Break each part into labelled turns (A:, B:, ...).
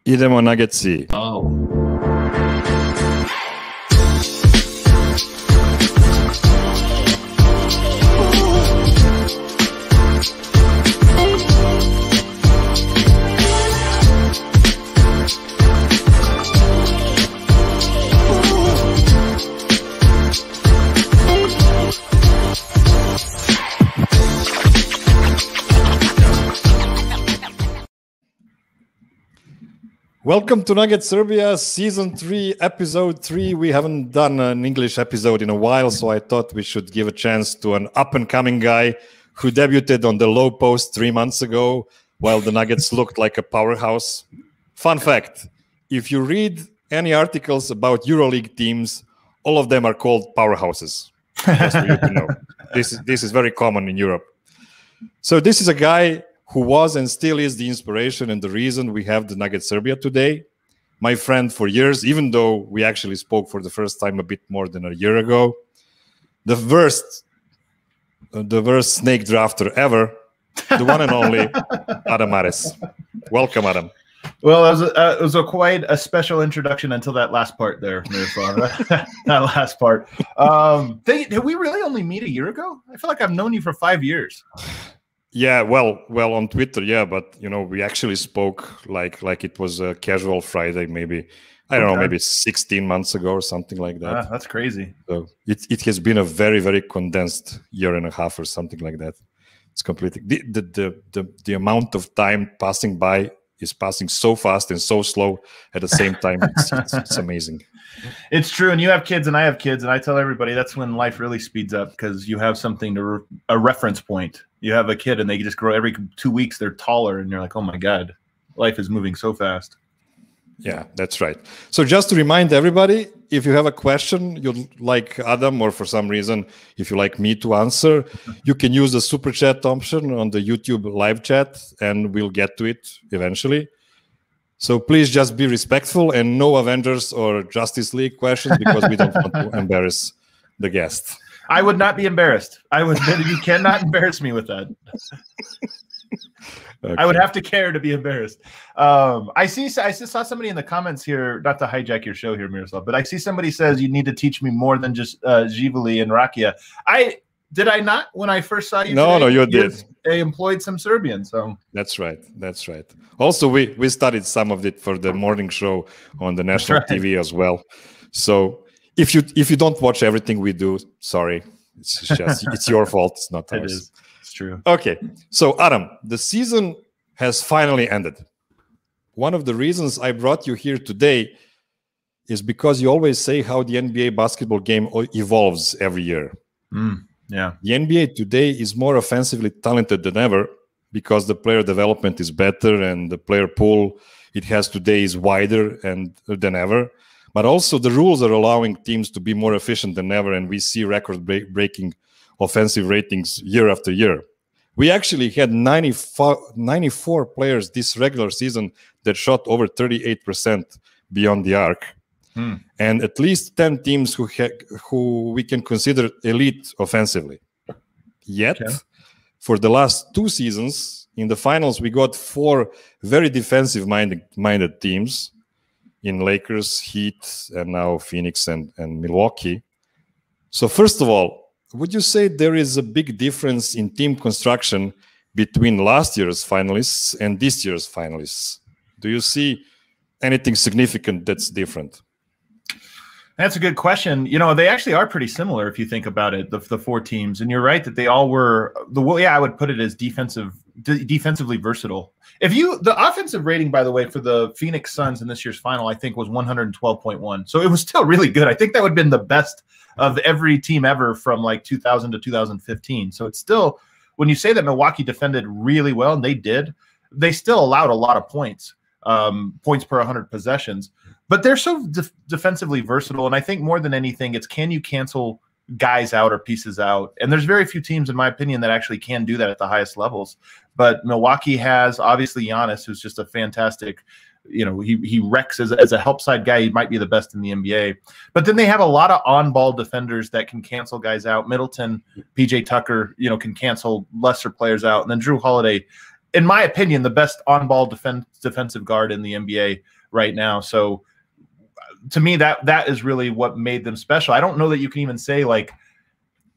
A: Idemo Nuggetsi.
B: Oh.
A: Welcome to Nuggets Serbia, Season 3, Episode 3. We haven't done an English episode in a while, so I thought we should give a chance to an up-and-coming guy who debuted on the low post 3 months ago while the Nuggets looked like a powerhouse. Fun fact, if you read any articles about EuroLeague teams, all of them are called powerhouses. Just for you to know. This is very common in Europe. So this is a guy who was and still is the inspiration and the reason we have the Nuggets Serbia today. My friend for years, even though we actually spoke for the first time a bit more than a year ago. The worst snake drafter ever, the one and only Adam Mares. Welcome, Adam.
B: Well, it was quite a special introduction until that last part there, Miroslav. That last part. Did we really only meet a year ago? I feel like I've known you for 5 years.
A: Yeah, well, on Twitter, yeah, but you know, we actually spoke like it was a casual Friday, maybe I don't know, maybe 16 months ago or something like that.
B: That's crazy.
A: So it has been a very, very condensed year and a half or something like that. It's completely the amount of time passing by is passing so fast and so slow at the same time. It's amazing.
B: It's true, and you have kids and I have kids, and I tell everybody that's when life really speeds up because you have something to a reference point. You have a kid and they just grow every 2 weeks. They're taller and you're like, oh my God, life is moving so fast.
A: Yeah, that's right. So just to remind everybody, if you have a question you'd like Adam or for some reason, if you like me to answer, you can use the super chat option on the YouTube live chat and we'll get to it eventually. So please just be respectful and no Avengers or Justice League questions because we don't want to embarrass the guest.
B: I would not be embarrassed. You cannot embarrass me with that. Okay. I would have to care to be embarrassed. I saw somebody in the comments here, not to hijack your show here, Miroslav, but I see somebody says you need to teach me more than just Živeli and Rakia. Did I not when I first saw you?
A: No,
B: today?
A: No, you did.
B: I employed some Serbian, so
A: that's right. That's right. Also, we studied some of it for the morning show on the national TV as well. So if you don't watch everything we do, sorry, it's your fault. It's not ours.
B: It is. It's true.
A: Okay, so Adam, the season has finally ended. One of the reasons I brought you here today is because you always say how the NBA basketball game evolves every year.
B: Yeah.
A: The NBA today is more offensively talented than ever because the player development is better and the player pool it has today is wider than ever. But also the rules are allowing teams to be more efficient than ever, and we see record-breaking offensive ratings year after year. We actually had 94 players this regular season that shot over 38% beyond the arc. And at least 10 teams who we can consider elite offensively. Yet, for the last 2 seasons, in the finals, we got 4 very defensive-minded teams in Lakers, Heat, and now Phoenix and Milwaukee. So first of all, would you say there is a big difference in team construction between last year's finalists and this year's finalists? Do you see anything significant that's different?
B: That's a good question. You know, they actually are pretty similar if you think about it, the 4 teams. And you're right that they all were, the way I would put it is defensively versatile. The offensive rating, by the way, for the Phoenix Suns in this year's final, I think was 112.1. So it was still really good. I think that would have been the best of every team ever from like 2000 to 2015. So it's still, when you say that Milwaukee defended really well, and they did, they still allowed a lot of points, points per 100 possessions. But they're so defensively versatile, and I think more than anything, it's can you cancel guys out or pieces out? And there's very few teams, in my opinion, that actually can do that at the highest levels. But Milwaukee has, obviously, Giannis, who's just a fantastic, you know, he wrecks as a help side guy. He might be the best in the NBA. But then they have a lot of on-ball defenders that can cancel guys out. Middleton, PJ Tucker, you know, can cancel lesser players out. And then Drew Holiday in my opinion, the best on-ball defensive guard in the NBA right now. So to me, that is really what made them special. I don't know that you can even say, like,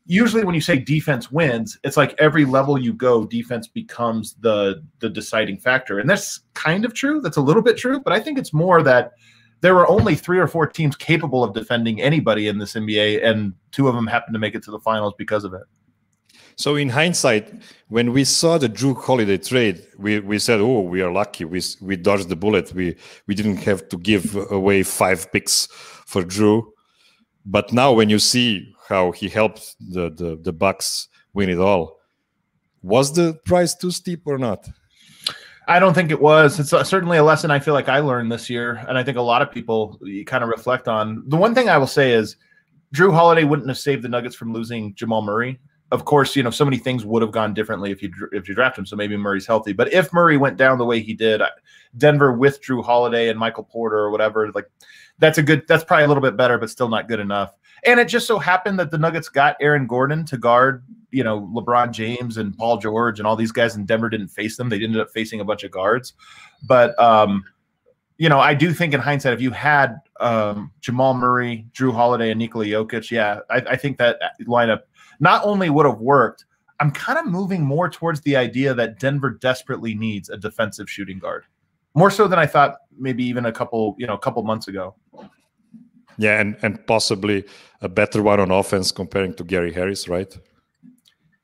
B: usually when you say defense wins, it's like every level you go, defense becomes the deciding factor. And that's kind of true. That's a little bit true. But I think it's more that there were only 3 or 4 teams capable of defending anybody in this NBA, and 2 of them happened to make it to the finals because of it.
A: So in hindsight, when we saw the Drew Holiday trade, we said, oh, we are lucky. We dodged the bullet. We didn't have to give away 5 picks for Drew. But now when you see how he helped the Bucks win it all, was the price too steep or not?
B: I don't think it was. It's certainly a lesson I feel like I learned this year, and I think a lot of people kind of reflect on. The one thing I will say is Drew Holiday wouldn't have saved the Nuggets from losing Jamal Murray. Of course, you know, so many things would have gone differently if you draft him, so maybe Murray's healthy. But if Murray went down the way he did, Denver with Drew Holiday and Michael Porter or whatever, like that's probably a little bit better, but still not good enough. And it just so happened that the Nuggets got Aaron Gordon to guard, you know, LeBron James and Paul George and all these guys, and Denver didn't face them. They ended up facing a bunch of guards. But, you know, I do think in hindsight, if you had Jamal Murray, Drew Holiday, and Nikola Jokic, yeah, I think that lineup not only would have worked, I'm kind of moving more towards the idea that Denver desperately needs a defensive shooting guard. More so than I thought maybe even a couple months ago.
A: Yeah, and possibly a better one on offense comparing to Gary Harris, right?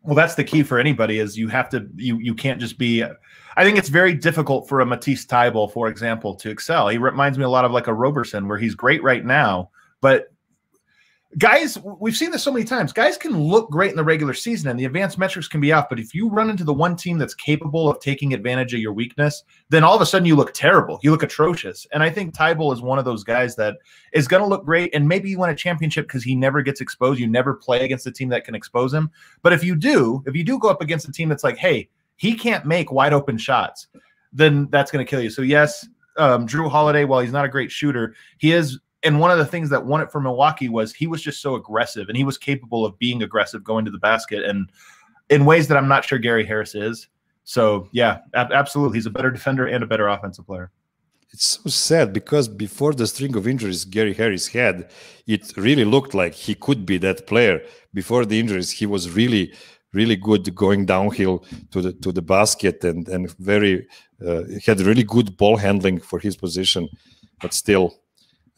B: Well, that's the key for anybody is you have to you can't just be. I think it's very difficult for a Matisse Thybulle, for example, to excel. He reminds me a lot of like a Roberson, where he's great right now, but guys, we've seen this so many times. Guys can look great in the regular season and the advanced metrics can be off. But if you run into the one team that's capable of taking advantage of your weakness, then all of a sudden you look terrible. You look atrocious. And I think Thybulle is one of those guys that is going to look great. And maybe you win a championship because he never gets exposed. You never play against a team that can expose him. But if you do go up against a team that's like, hey, he can't make wide open shots, then that's going to kill you. So yes, Drew Holiday, while he's not a great shooter, he is. And one of the things that won it for Milwaukee was he was just so aggressive, and he was capable of being aggressive going to the basket and in ways that I'm not sure Gary Harris is. So, yeah, absolutely. He's a better defender and a better offensive player.
A: It's so sad because before the string of injuries Gary Harris had, it really looked like he could be that player. Before the injuries, he was really, really good going downhill to the basket and very had really good ball handling for his position, but still.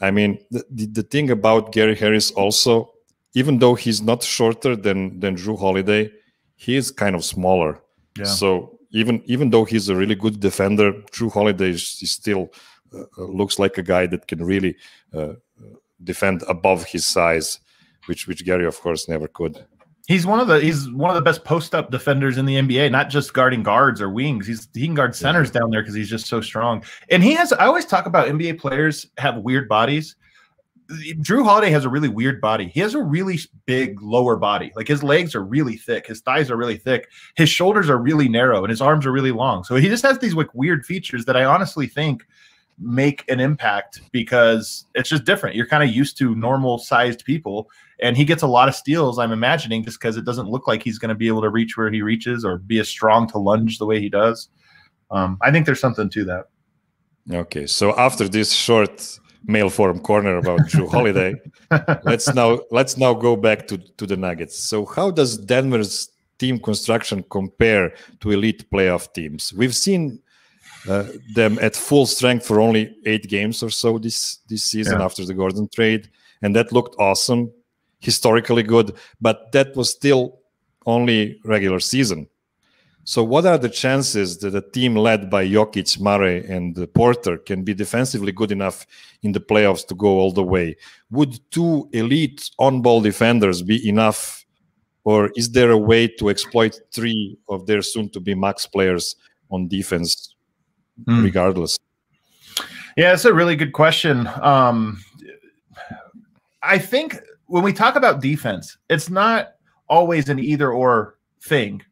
A: I mean, the thing about Gary Harris also, even though he's not shorter than Drew Holiday, he is kind of smaller. Yeah. So even though he's a really good defender, Drew Holiday is still looks like a guy that can really defend above his size, which Gary, of course, never could.
B: He's one of the best post-up defenders in the NBA, not just guarding guards or wings. He can guard centers down there because he's just so strong. And I always talk about NBA players have weird bodies. Drew Holiday has a really weird body. He has a really big lower body. Like his legs are really thick. His thighs are really thick. His shoulders are really narrow and his arms are really long. So he just has these like weird features that I honestly think make an impact because it's just different. You're kind of used to normal sized people, and he gets a lot of steals, I'm imagining, just because it doesn't look like he's going to be able to reach where he reaches or be as strong to lunge the way he does. I think there's something to that. Okay,
A: so after this short mail forum corner about Drew Holiday, let's now go back to the Nuggets. So how does Denver's team construction compare to elite playoff teams? We've seen them at full strength for only 8 games or so this season after the Gordon trade, and that looked awesome, historically good, but that was still only regular season. So what are the chances that a team led by Jokic, Murray, and Porter can be defensively good enough in the playoffs to go all the way? Would 2 elite on-ball defenders be enough, or is there a way to exploit 3 of their soon-to-be max players on defense regardless?
B: Yeah, it's a really good question. I think when we talk about defense, it's not always an either-or thing.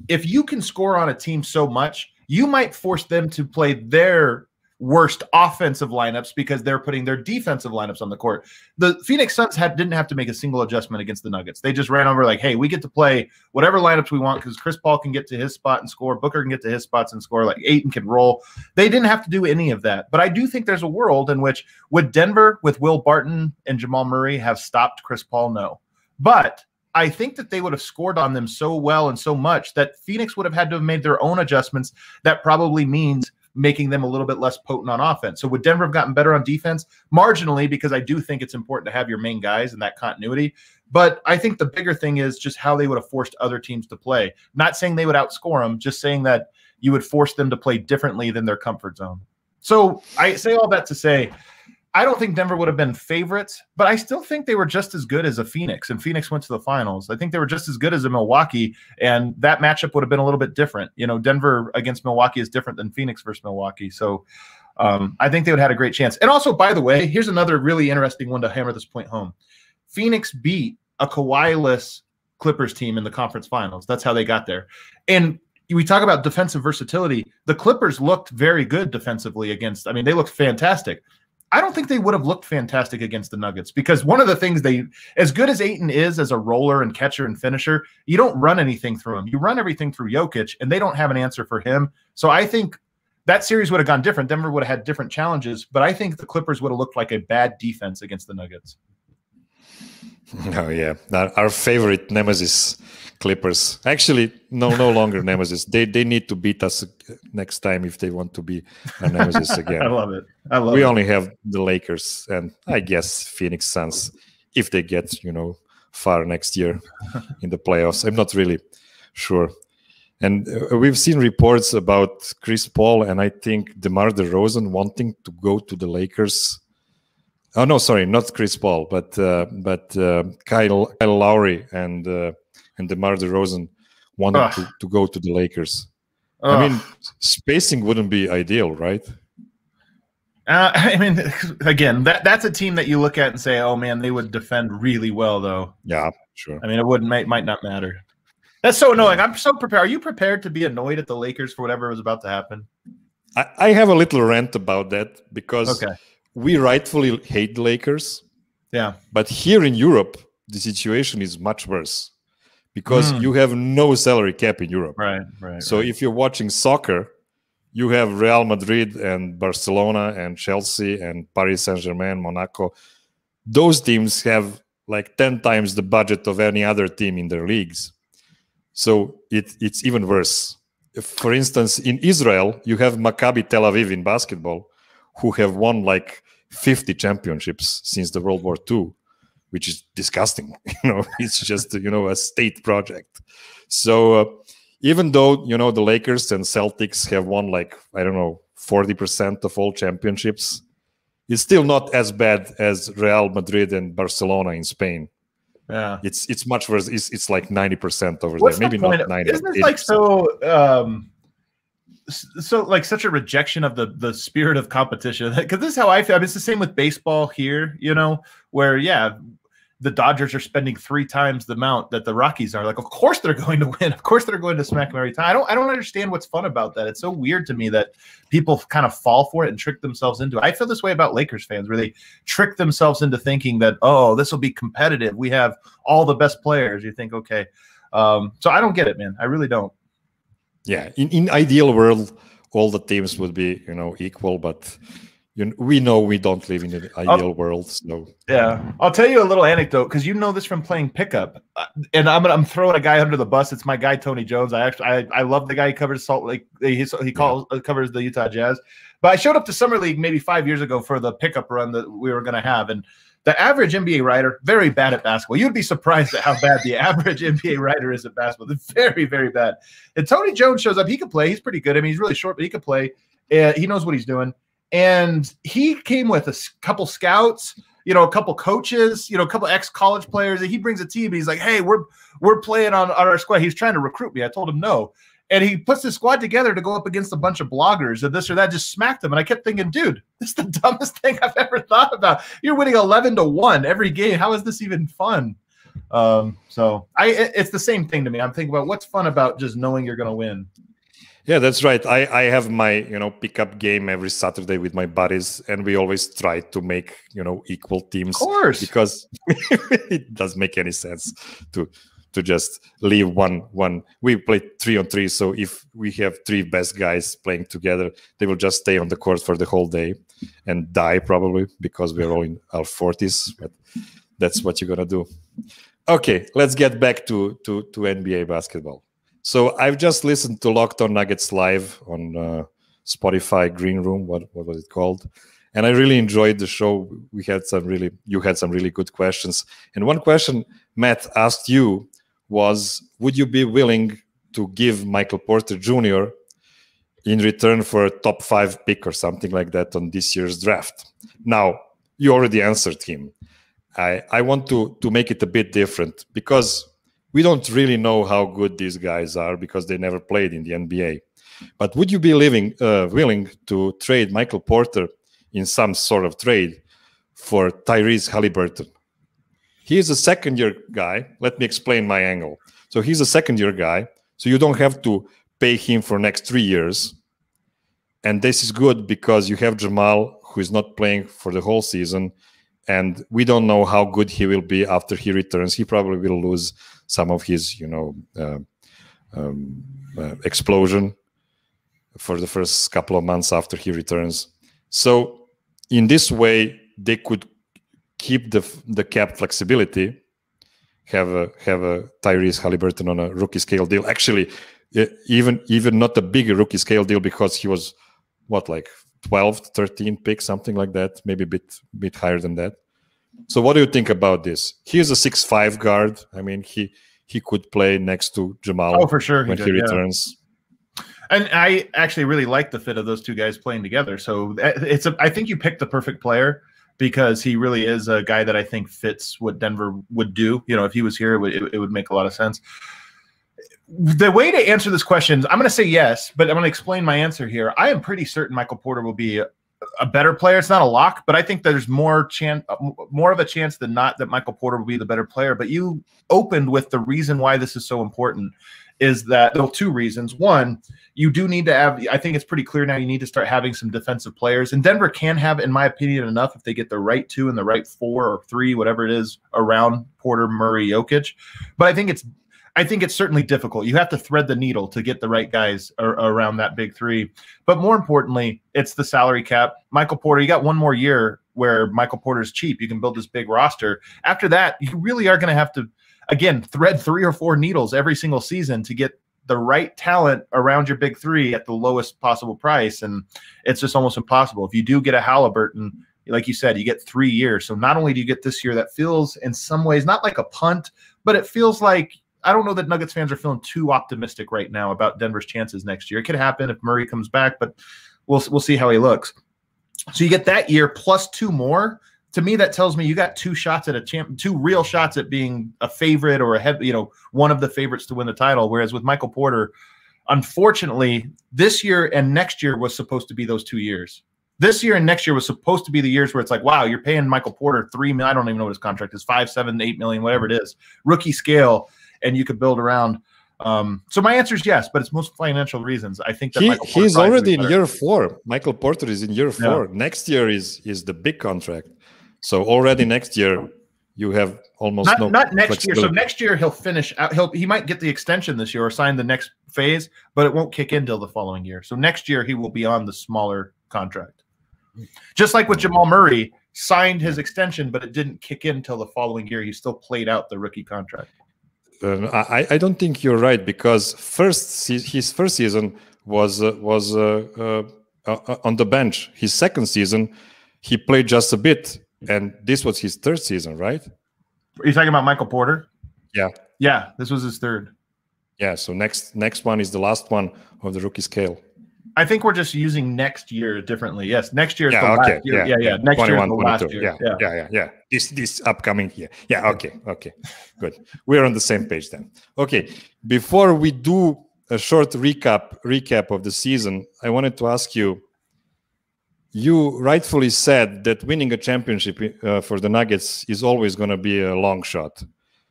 B: If you can score on a team so much, you might force them to play their worst offensive lineups because they're putting their defensive lineups on the court. The Phoenix Suns didn't have to make a single adjustment against the Nuggets. They just ran over like, hey, we get to play whatever lineups we want because Chris Paul can get to his spot and score. Booker can get to his spots and score. Like Ayton can roll. They didn't have to do any of that. But I do think there's a world in which would Denver with Will Barton and Jamal Murray have stopped Chris Paul? No. But I think that they would have scored on them so well and so much that Phoenix would have had to have made their own adjustments. That probably means making them a little bit less potent on offense. So would Denver have gotten better on defense? Marginally, because I do think it's important to have your main guys and that continuity. But I think the bigger thing is just how they would have forced other teams to play. Not saying they would outscore them, just saying that you would force them to play differently than their comfort zone. So I say all that to say, I don't think Denver would have been favorites, but I still think they were just as good as a Phoenix, and Phoenix went to the finals. I think they were just as good as a Milwaukee, and that matchup would have been a little bit different. You know, Denver against Milwaukee is different than Phoenix versus Milwaukee. So I think they would have had a great chance. And also, by the way, here's another really interesting one to hammer this point home. Phoenix beat a Kawhi-less Clippers team in the conference finals. That's how they got there. And we talk about defensive versatility. The Clippers looked very good defensively against, I mean, they looked fantastic. I don't think they would have looked fantastic against the Nuggets because one of the things as good as Ayton is as a roller and catcher and finisher, you don't run anything through him. You run everything through Jokic, and they don't have an answer for him. So I think that series would have gone different. Denver would have had different challenges, but I think the Clippers would have looked like a bad defense against the Nuggets.
A: Oh, yeah. Our favorite nemesis, Clippers. Actually, no longer nemesis. They need to beat us next time if they want to be a nemesis again.
B: I love it.
A: We only have the Lakers and I guess Phoenix Suns if they get, far next year in the playoffs. I'm not really sure. And we've seen reports about Chris Paul and I think DeMar DeRozan wanting to go to the Lakers. Oh no, sorry, not Chris Paul, but Kyle Lowry and DeMar DeRozan wanted to go to the Lakers. I mean, spacing wouldn't be ideal, right?
B: I mean, again, that's a team that you look at and say, "Oh man, they would defend really well," though.
A: Yeah, sure.
B: I mean, it might not matter. That's so annoying. I'm so prepared. Are you prepared to be annoyed at the Lakers for whatever was about to happen?
A: I have a little rant about that because we rightfully hate the Lakers.
B: Yeah,
A: but here in Europe, the situation is much worse. Because you have no salary cap in Europe.
B: Right.
A: So if you're watching soccer, you have Real Madrid and Barcelona and Chelsea and Paris Saint-Germain, Monaco. Those teams have like 10 times the budget of any other team in their leagues. So it's even worse. For instance, in Israel, you have Maccabi Tel Aviv in basketball, who have won like 50 championships since the World War II. Which is disgusting. It's just, a state project. So even though, the Lakers and Celtics have won 40% of all championships, it's still not as bad as Real Madrid and Barcelona in Spain.
B: Yeah.
A: It's much worse. It's like 90% over
B: What's
A: there. Maybe
B: the
A: not 90.
B: Isn't this like such a rejection of the spirit of competition? Because this is how I feel. I mean, it's the same with baseball here, where the Dodgers are spending 3 times the amount that the Rockies are. Like, of course they're going to win. Of course they're going to smack them every time. I don't understand what's fun about that. It's so weird to me that people kind of fall for it and trick themselves into it. I feel this way about Lakers fans, where they trick themselves into thinking that, this will be competitive. We have all the best players. You think, okay. So I don't get it, man. I really don't.
A: Yeah, in ideal world, all the teams would be, equal, but we know we don't live in an ideal world. So
B: yeah, I'll tell you a little anecdote because you know this from playing pickup, and I'm throwing a guy under the bus. It's my guy Tony Jones. I love the guy. He covers Salt Lake. He covers the Utah Jazz. But I showed up to Summer League maybe 5 years ago for the pickup run that we were going to have, and the average NBA writer, very bad at basketball. You'd be surprised at how bad the average NBA writer is at basketball. They're very, very bad. And Tony Jones shows up. He can play. He's pretty good. I mean, he's really short, but he can play. He knows what he's doing. And he came with a couple scouts, a couple coaches, a couple ex-college players. And he brings a team. And he's like, hey, we're playing on our squad. He's trying to recruit me. I told him no. And he puts this squad together to go up against a bunch of bloggers and this or that, just smacked them. And I kept thinking, dude, this is the dumbest thing I've ever thought about. You're winning 11-1 every game. How is this even fun? So it's the same thing to me. I'm thinking about what's fun about just knowing you're going to win.
A: Yeah, that's right. I have my pickup game every Saturday with my buddies, and we always try to make equal teams.
B: Of course,
A: because it doesn't make any sense to just leave one. We play 3-on-3, so if we have 3 best guys playing together, they will just stay on the court for the whole day and die probably because we're all in our 40s. But that's what you're gonna do. Okay, let's get back to NBA basketball. So I've just listened to Locked On Nuggets live on Spotify Green Room. What was it called? And I really enjoyed the show. You had some really good questions. And one question Matt asked you was, would you be willing to give Michael Porter Jr. in return for a top 5 pick or something like that on this year's draft? Now, you already answered him. I want to make it a bit different because we don't really know how good these guys are because they never played in the NBA. But would you be willing to trade Michael Porter in some sort of trade for Tyrese Haliburton? He is a second-year guy. Let me explain my angle. So he's a second-year guy, so you don't have to pay him for next 3 years. And this is good because you have Jamal, who is not playing for the whole season, and we don't know how good he will be after he returns. He probably will lose some of his, explosion for the first couple of months after he returns. So in this way, they could keep the cap flexibility, have a Tyrese Haliburton on a rookie scale deal. Actually, even not a bigger rookie scale deal because he was, 12, 13 pick, something like that, maybe a bit higher than that. So what do you think about this? He is a 6'5" guard. I mean, he could play next to Jamal.
B: Oh, for sure,
A: when he returns.
B: And I actually really like the fit of those two guys playing together. So I think you picked the perfect player because he really is a guy that I think fits what Denver would do. If he was here, it would make a lot of sense. The way to answer this question, I'm going to say yes, but I'm going to explain my answer here. I am pretty certain Michael Porter will be a better player. It's not a lock, but I think there's more of a chance than not that Michael Porter will be the better player. But you opened with the reason why this is so important is that there are 2 reasons. One, you do need to have, I think it's pretty clear now, you need to start having some defensive players. And Denver can have, in my opinion, enough if they get the right 2 and the right 4 or 3, whatever it is, around Porter, Murray, Jokic. But I think it's certainly difficult. You have to thread the needle to get the right guys around that big 3. But more importantly, it's the salary cap. Michael Porter, you got 1 more year where Michael Porter's cheap. You can build this big roster. After that, you really are going to have to, again, thread 3 or 4 needles every single season to get the right talent around your big 3 at the lowest possible price. And it's just almost impossible. If you do get a Haliburton, like you said, you get 3 years. So not only do you get this year that feels in some ways not like a punt, but it feels like, I don't know that Nuggets fans are feeling too optimistic right now about Denver's chances next year. It could happen if Murray comes back, but we'll see how he looks. So you get that year plus 2 more. To me, that tells me you got 2 shots at 2 real shots at being a favorite or one of the favorites to win the title. Whereas with Michael Porter, unfortunately, this year and next year was supposed to be those 2 years. This year and next year was supposed to be the years where it's like, wow, you're paying Michael Porter $3 million. I don't even know what his contract is, 5, 7, 8 million, whatever it is, rookie scale, and you could build around. So my answer is yes, but it's most financial reasons. I think that
A: he's already in year 4. Michael Porter is in year 4. Yeah. Next year is the big contract. So already next year you have almost
B: not next year. So next year he'll finish out. He might get the extension this year or sign the next phase, but it won't kick in till the following year. So next year he will be on the smaller contract. Just like with Jamal Murray, signed his extension, but it didn't kick in until the following year. He still played out the rookie contract.
A: I don't think you're right because his first season was on the bench. His second season, he played just a bit, and this was his 3rd season, right?
B: Are you talking about Michael Porter?
A: Yeah.
B: Yeah, this was his 3rd.
A: Yeah, so next one is the last one of the rookie scale.
B: I think we're just using next year differently. Yes, next year is the last year. Yeah. Next year is the last year. Yeah. This upcoming year. Yeah, okay. Good. We're on the same page then. Okay, before we do a short recap of the season, I wanted to ask you, you rightfully said that winning a championship for the Nuggets is always going to be a long shot.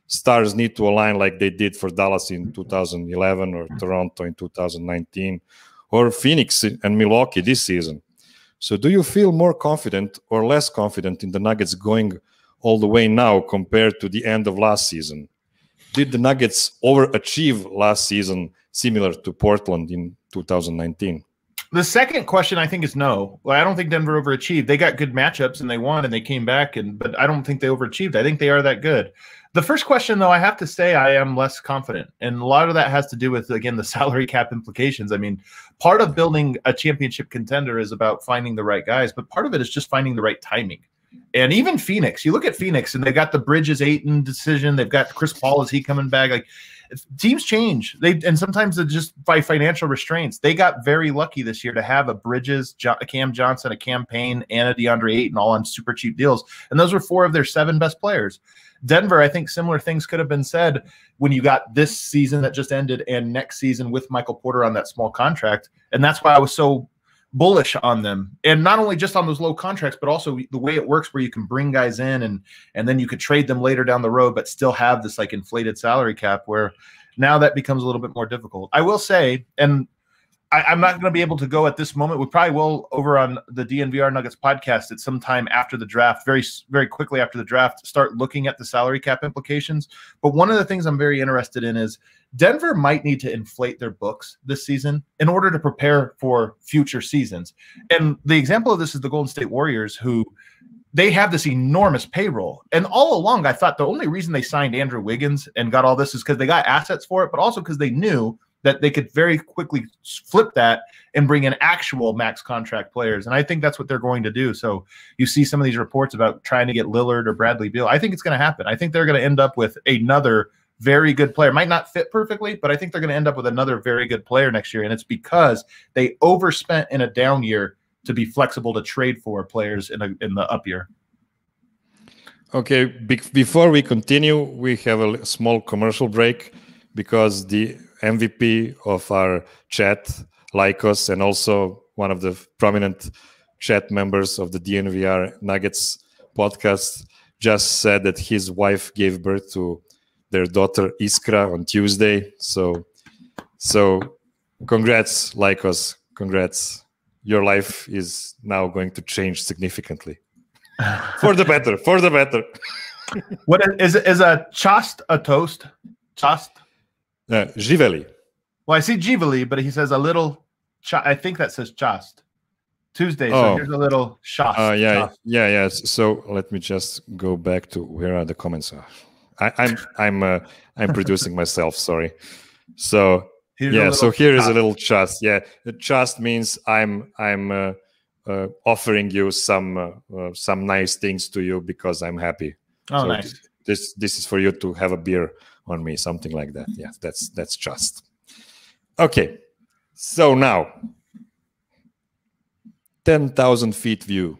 B: Stars need to align like they did for Dallas in 2011 or Toronto in 2019
A: or Phoenix and Milwaukee this season. So do you feel more confident or less confident in the Nuggets going all the way now compared to the end of last season? Did the Nuggets overachieve last season similar to Portland in 2019?
B: The second question, I think, is no. Well, I don't think Denver overachieved. They got good matchups and they won and they came back, but I don't think they overachieved. I think they are that good. The first question, though, I have to say I am less confident. And a lot of that has to do with, again, the salary cap implications. I mean, part of building a championship contender is about finding the right guys, but part of it is just finding the right timing. And even Phoenix, you look at Phoenix and they got the Bridges-Ayton decision. They've got Chris Paul. Is he coming back? Like, teams change. And sometimes they're just by financial restraints. They got very lucky this year to have a Bridges, a Cam Johnson, a Cam Payne, and a DeAndre Ayton all on super cheap deals. And those were 4 of their 7 best players. Denver, I think similar things could have been said when you got this season that just ended and next season with Michael Porter on that small contract. And that's why I was so bullish on them. And not only just on those low contracts, but also the way it works where you can bring guys in and then you could trade them later down the road, but still have this like inflated salary cap where now that becomes a little bit more difficult. I will say, and I'm not going to be able to go at this moment. We probably will over on the DNVR Nuggets podcast at some time after the draft, very, very quickly after the draft, start looking at the salary cap implications. But one of the things I'm very interested in is Denver might need to inflate their books this season in order to prepare for future seasons. And the example of this is the Golden State Warriors, who they have this enormous payroll. And all along, I thought the only reason they signed Andrew Wiggins and got all this is because they got assets for it, but also because they knew that they could very quickly flip that and bring in actual max contract players. And I think that's what they're going to do. So you see some of these reports about trying to get Lillard or Bradley Beal. I think it's going to happen. I think they're going to end up with another very good player. Might not fit perfectly, but I think they're going to end up with another very good player next year. And it's because they overspent in a down year to be flexible to trade for players in the up year.
A: Okay, before we continue, we have a small commercial break because the MVP of our chat, Lycos, and also one of the prominent chat members of the DNVR Nuggets podcast, just said that his wife gave birth to their daughter Iskra on Tuesday. So congrats, Lycos. Congrats. Your life is now going to change significantly. For the better. For the better.
B: What is a chast a toast? Chast?
A: Živeli.
B: Well, I see Živeli, but he says a little. I think that says chast. Tuesday. So here's a little shast.
A: Yeah. So let me just go back to where are the comments. I'm producing myself. Sorry. So so here is a little chast. Yeah, the chast means I'm offering you some nice things to you because I'm happy.
B: Oh,
A: so
B: nice.
A: This is for you to have a beer on me, something like that. Yeah, that's just. Okay, so now 10,000 feet view.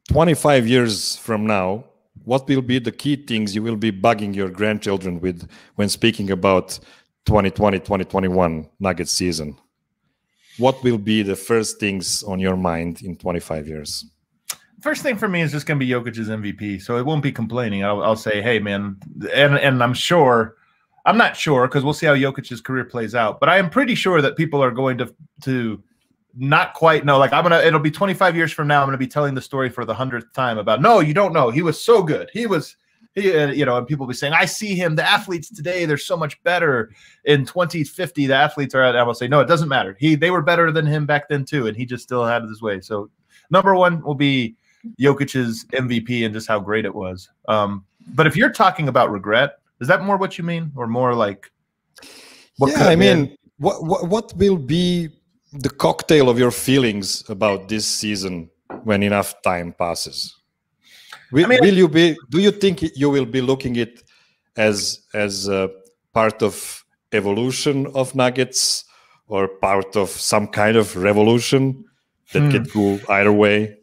A: 25 years from now, what will be the key things you will be bugging your grandchildren with when speaking about 2020-2021 Nuggets season? What will be the first things on your mind in 25 years?
B: First thing for me is just going to be Jokic's MVP. So it won't be complaining. I'll say, hey, man, and I'm not sure because we'll see how Jokic's career plays out. But I am pretty sure that people are going to not quite know. Like it'll be 25 years from now. I'm going to be telling the story for the 100th time about, no, you don't know. He was so good. And people will be saying, I see him. The athletes today, they're so much better. In 2050, the athletes are at, I will say, no, it doesn't matter. They were better than him back then too. And he just still had it his way. So number one will be Jokic's MVP and just how great it was. But if you're talking about regret, is that more what you mean? Or more like, what
A: will be the cocktail of your feelings about this season when enough time passes? Do you think you will be looking it as a part of evolution of Nuggets or part of some kind of revolution that could go either way?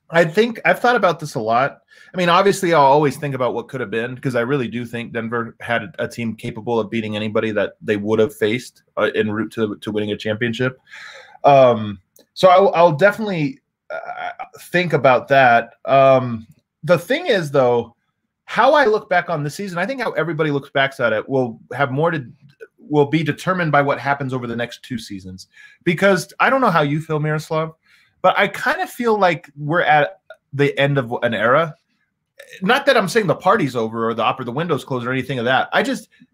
B: I think I've thought about this a lot. I mean, obviously, I'll always think about what could have been because I really do think Denver had a team capable of beating anybody that they would have faced en route to winning a championship. So I'll definitely think about that. The thing is, though, how I look back on the season, I think how everybody looks back at it will be determined by what happens over the next 2 seasons. Because I don't know how you feel, Miroslav, but I kind of feel like we're at the end of an era. Not that I'm saying the party's over or the window's closed or anything of that.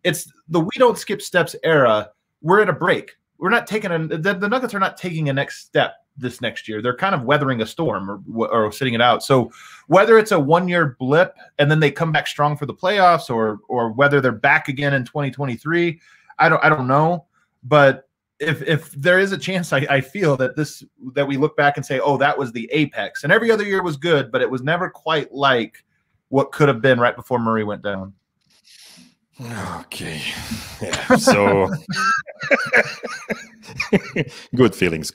B: It's the we don't skip steps era. We're at a break. We're not taking the Nuggets are not taking a next step this next year. They're kind of weathering a storm or sitting it out. So whether it's a 1-year blip and then they come back strong for the playoffs, or whether they're back again in 2023, I don't know. But if there is a chance, I feel that we look back and say, oh, that was the apex, and every other year was good, but it was never quite like what could have been right before Murray went down.
A: Okay. Yeah. So good feelings.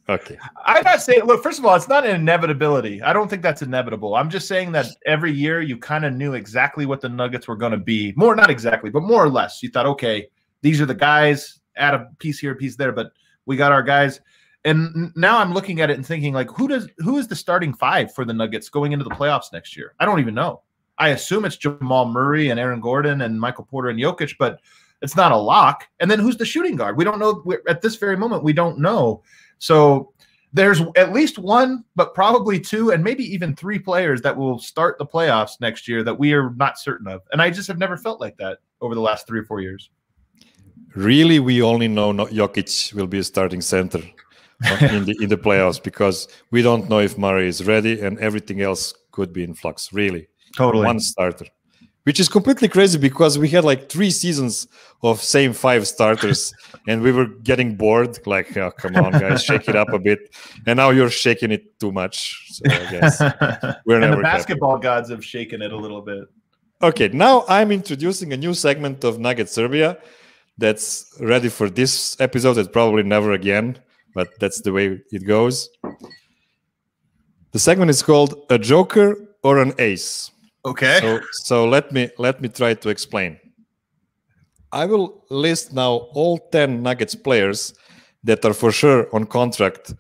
A: Okay.
B: I'm not saying, look, first of all, it's not an inevitability. I don't think that's inevitable. I'm just saying that every year you kind of knew exactly what the Nuggets were going to be. Not exactly, but more or less. You thought, okay, these are the guys, add a piece here, a piece there, but we got our guys. And now I'm looking at it and thinking, like, who is the starting 5 for the Nuggets going into the playoffs next year? I don't even know. I assume it's Jamal Murray and Aaron Gordon and Michael Porter and Jokic, but it's not a lock. And then who's the shooting guard? We don't know. At this very moment, we don't know. So there's at least 1, but probably 2, and maybe even 3 players that will start the playoffs next year that we are not certain of. And I just have never felt like that over the last 3 or 4 years.
A: Really, we only know Jokic will be a starting center in the playoffs, because we don't know if Murray is ready, and everything else could be in flux. Really.
B: Totally.
A: 1 starter, which is completely crazy, because we had like 3 seasons of same 5 starters and we were getting bored. Like, oh, come on, guys, shake it up a bit. And now you're shaking it too much. So I guess we're
B: and
A: never
B: the basketball gods have shaken it a little bit.
A: Okay, now I'm introducing a new segment of Nugget Serbia that's ready for this episode. It's probably never again, but that's the way it goes. The segment is called A Joker or an Ace.
B: Okay.
A: So let me try to explain. I will list now all 10 Nuggets players that are for sure on contract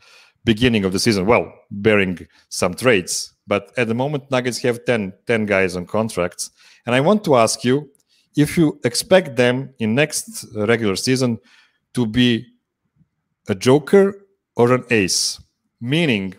A: beginning of the season. Well, bearing some trades, but at the moment Nuggets have 10 guys on contracts, and I want to ask you if you expect them in next regular season to be a joker or an ace. Meaning,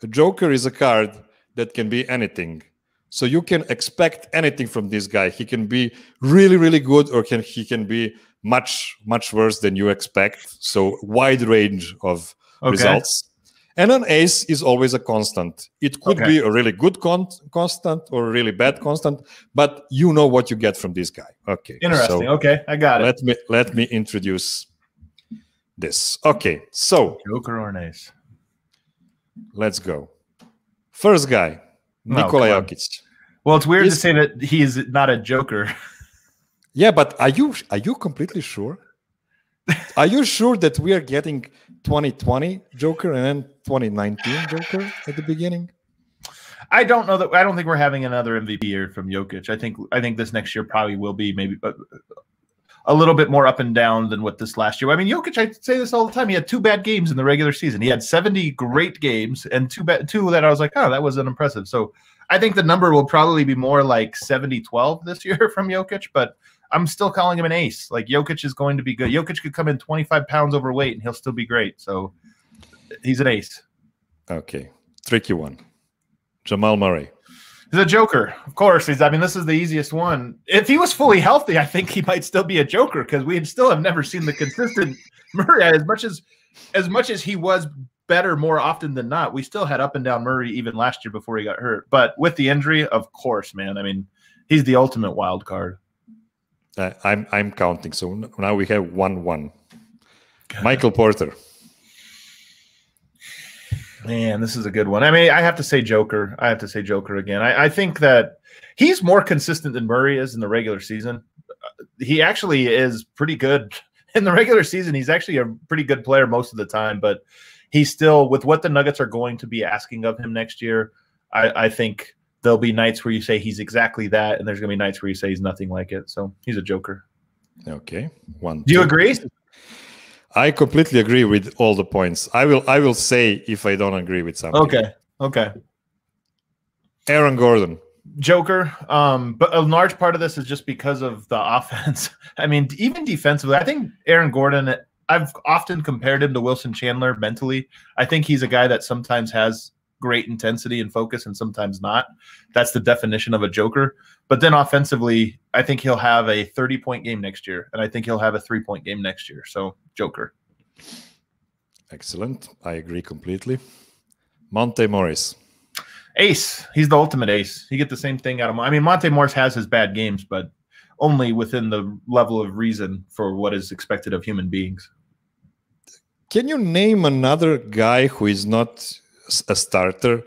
A: a joker is a card that can be anything. So you can expect anything from this guy. He can be really, really good, or he can be much, much worse than you expect. So wide range of results. And an ace is always a constant. It could be a really good constant or a really bad constant, but you know what you get from this guy. Okay.
B: Interesting. So okay, I got it.
A: Let me introduce this. Okay, so
B: joker or an ace.
A: Let's go. First guy, Nikola Jokic.
B: Well, it's weird to say that he is not a joker.
A: Yeah, but are you completely sure? Are you sure that we are getting 2020 Joker and then 2019 Joker at the beginning?
B: I don't know that. I don't think we're having another MVP year from Jokic. I think this next year probably will be maybe a little bit more up and down than what this last year. I mean, Jokic, I say this all the time. He had 2 bad games in the regular season. He had 70 great games and 2 that I was like, oh, that was unimpressive. So I think the number will probably be more like 70-12 this year from Jokic, but I'm still calling him an ace. Like, Jokic is going to be good. Jokic could come in 25 pounds overweight and he'll still be great. So he's an ace.
A: Okay. Tricky one. Jamal Murray.
B: He's a joker. Of course. I mean, this is the easiest one. If he was fully healthy, I think he might still be a joker, because we still have never seen the consistent Murray. As much as he was better more often than not, we still had up and down Murray even last year before he got hurt. But with the injury, of course, man. I mean, he's the ultimate wild card.
A: I'm counting. So now we have 1-1. Michael Porter.
B: Man, this is a good one. I mean, I have to say Joker. I have to say Joker again. I think that he's more consistent than Murray is in the regular season. He actually is pretty good in the regular season. He's actually a pretty good player most of the time, but he's still, with what the Nuggets are going to be asking of him next year, I think there'll be nights where you say he's exactly that, and there's going to be nights where you say he's nothing like it. So he's a joker.
A: Okay.
B: Do you agree?
A: I completely agree with all the points. I will say if I don't agree with something.
B: Okay.
A: Aaron Gordon.
B: Joker. But a large part of this is just because of the offense. I mean, even defensively, I think Aaron Gordon, I've often compared him to Wilson Chandler mentally. I think he's a guy that sometimes has great intensity and focus and sometimes not. That's the definition of a Joker. But then offensively, I think he'll have a 30-point game next year, and I think he'll have a 3-point game next year. So Joker.
A: Excellent. I agree completely. Monte Morris.
B: Ace. He's the ultimate ace. You get the same thing out of him. I mean, Monte Morris has his bad games, but only within the level of reason for what is expected of human beings.
A: Can you name another guy who is not a starter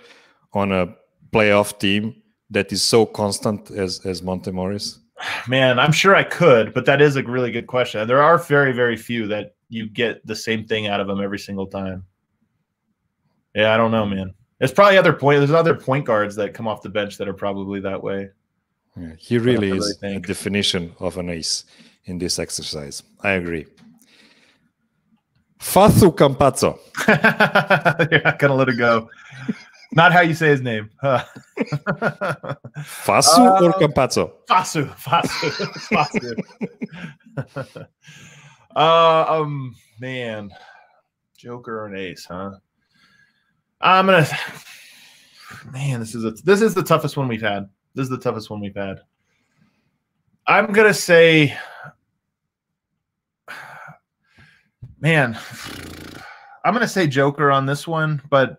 A: on a playoff team that is so constant as Monte Morris?
B: Man, I'm sure I could, but that is a really good question. There are very, very few that you get the same thing out of them every single time. Yeah, I don't know, man. There's probably there's other point guards that come off the bench that are probably that way.
A: Yeah, he really is a definition of an ace in this exercise. I agree. Fathu Campazzo.
B: You're not going to let it go. Not how you say his name.
A: Fasu or Campazzo?
B: Fasu. Man. Joker or an ace, huh? I'm going to... Man, this is the toughest one we've had. This is the toughest one we've had. I'm going to say... Man, I'm going to say Joker on this one, but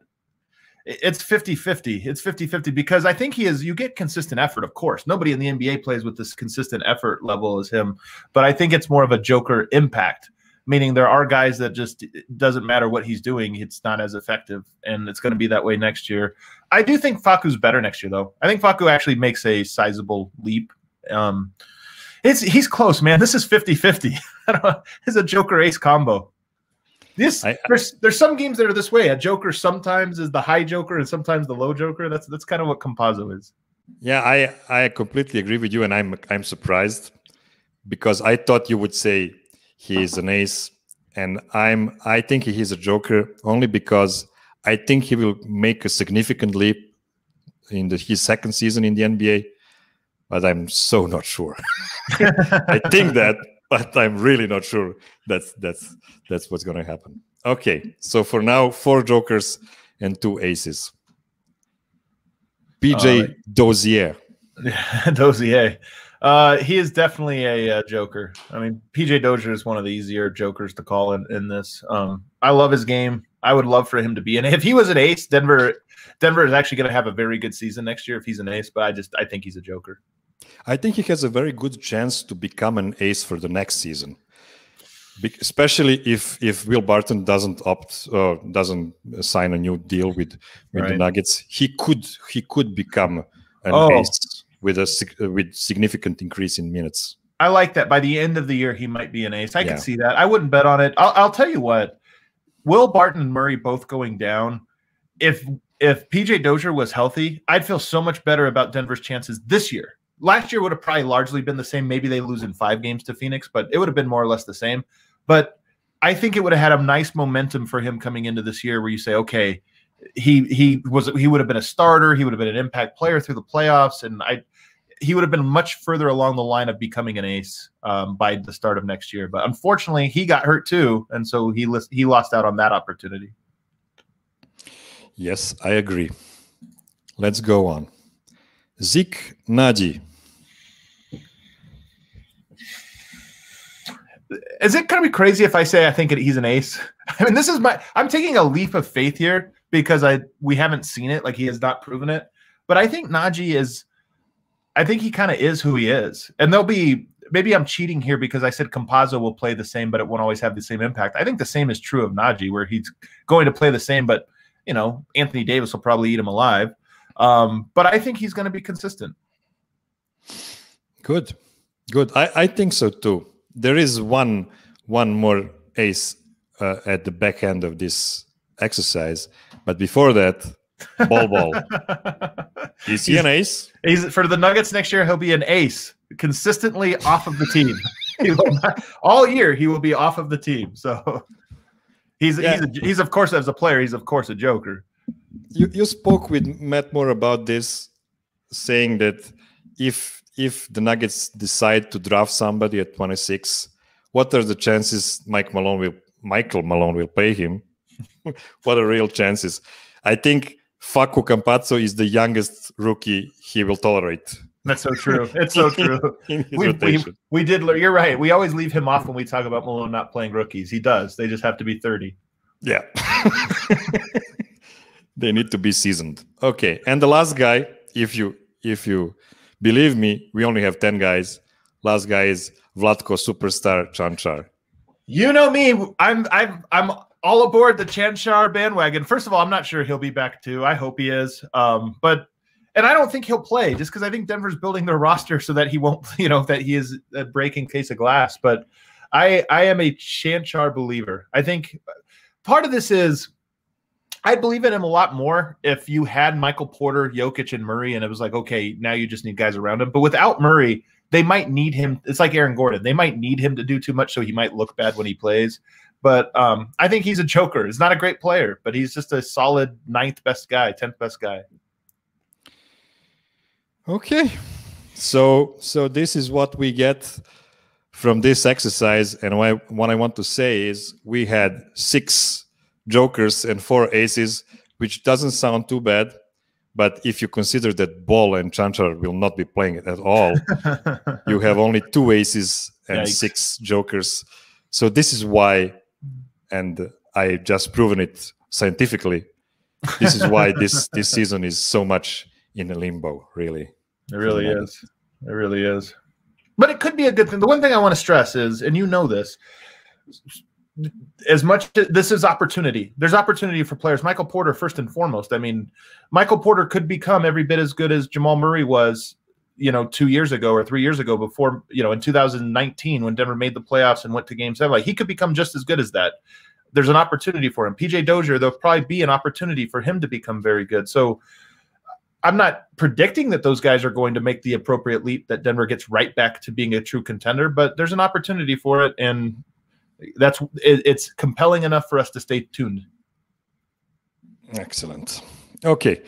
B: it's 50-50. It's 50-50 because I think you get consistent effort, of course. Nobody in the NBA plays with this consistent effort level as him, but I think it's more of a Joker impact, meaning there are guys that just it doesn't matter what he's doing, it's not as effective, and it's going to be that way next year. I do think Facu's better next year, though. I think Facu actually makes a sizable leap. He's close, man. This is 50-50. It's a Joker-ace combo. There's some games that are this way. A Joker sometimes is the high Joker and sometimes the low Joker. That's kind of what Campazzo is.
A: Yeah, I completely agree with you, and I'm surprised because I thought you would say he is an ace, and I think he is a Joker only because I think he will make a significant leap in his second season in the NBA. But I'm so not sure. I think that, but I'm really not sure that's what's going to happen. Okay, so for now, 4 Jokers and 2 aces. PJ Dozier.
B: Dozier. He is definitely a Joker. I mean, PJ Dozier is one of the easier Jokers to call in this. I love his game. I would love for him to be an ace. If he was an ace, Denver is actually going to have a very good season next year if he's an ace, but I think he's a Joker.
A: I think he has a very good chance to become an ace for the next season, especially if Will Barton doesn't sign a new deal with the Nuggets. He could become an ace with significant increase in minutes.
B: I like that. By the end of the year, he might be an ace. I can see that. I wouldn't bet on it. I'll tell you what. Will Barton and Murray both going down. If PJ Dozier was healthy, I'd feel so much better about Denver's chances this year. Last year would have probably largely been the same. Maybe they lose in 5 games to Phoenix, but it would have been more or less the same. But I think it would have had a nice momentum for him coming into this year where you say, okay, he would have been a starter. He would have been an impact player through the playoffs. And he would have been much further along the line of becoming an ace by the start of next year. But unfortunately, he got hurt too. And so he lost out on that opportunity.
A: Yes, I agree. Let's go on. Zeke Nnaji.
B: Is it going to be crazy if I say I think he's an ace? I mean, I'm taking a leap of faith here because we haven't seen it. Like, he has not proven it. But I think Nnaji I think he kind of is who he is. And maybe I'm cheating here because I said Campazzo will play the same, but it won't always have the same impact. I think the same is true of Nnaji, where he's going to play the same, but, Anthony Davis will probably eat him alive. But I think he's going to be consistent.
A: Good. I think so too. There is one more ace at the back end of this exercise, but before that, Ball. Is he an ace?
B: For the Nuggets next year, he'll be an ace, consistently off of the team. All year, he will be off of the team. So he's of course, as a player, he's of course a Joker.
A: You spoke with Matt Moore about this saying that if the Nuggets decide to draft somebody at 26, what are the chances Michael Malone will pay him? What are real chances? I think Facu Campazzo is the youngest rookie he will tolerate.
B: That's so true. It's so true. We did. You're right. We always leave him off when we talk about Malone not playing rookies. He does. They just have to be 30.
A: Yeah. They need to be seasoned. Okay. And the last guy, if you believe me, we only have 10 guys. Last guy is Vlatko Superstar Cancar.
B: You know me. I'm all aboard the Cancar bandwagon. First of all, I'm not sure he'll be back too. I hope he is. And I don't think he'll play just because I think Denver's building their roster so that he won't, that he is a breaking case of glass. But I am a Cancar believer. I think part of this is I believe in him a lot more if you had Michael Porter, Jokic, and Murray, and it was like, okay, now you just need guys around him. But without Murray, they might need him. It's like Aaron Gordon. They might need him to do too much, so he might look bad when he plays. But I think he's a choker. He's not a great player, but he's just a solid 9th best guy, 10th best guy.
A: Okay, so this is what we get from this exercise, and what I want to say is we had 6 jokers and 4 aces, which doesn't sound too bad, but if you consider that Ball and Cancar will not be playing it at all, you have only 2 aces and
B: Yikes.
A: 6 jokers. So this is why, and I just proven it scientifically, this is why this season is so much in a limbo, really.
B: It really is. It really is. But it could be a good thing. The one thing I want to stress is, and you know this, as much this is opportunity. There's opportunity for players. Michael Porter, first and foremost. I mean, Michael Porter could become every bit as good as Jamal Murray was, 2 years ago or 3 years ago before, in 2019 when Denver made the playoffs and went to Game 7. Like, he could become just as good as that. There's an opportunity for him. PJ Dozier, there'll probably be an opportunity for him to become very good. So I'm not predicting that those guys are going to make the appropriate leap that Denver gets right back to being a true contender, but there's an opportunity for it, and it's compelling enough for us to stay tuned.
A: Excellent. Okay.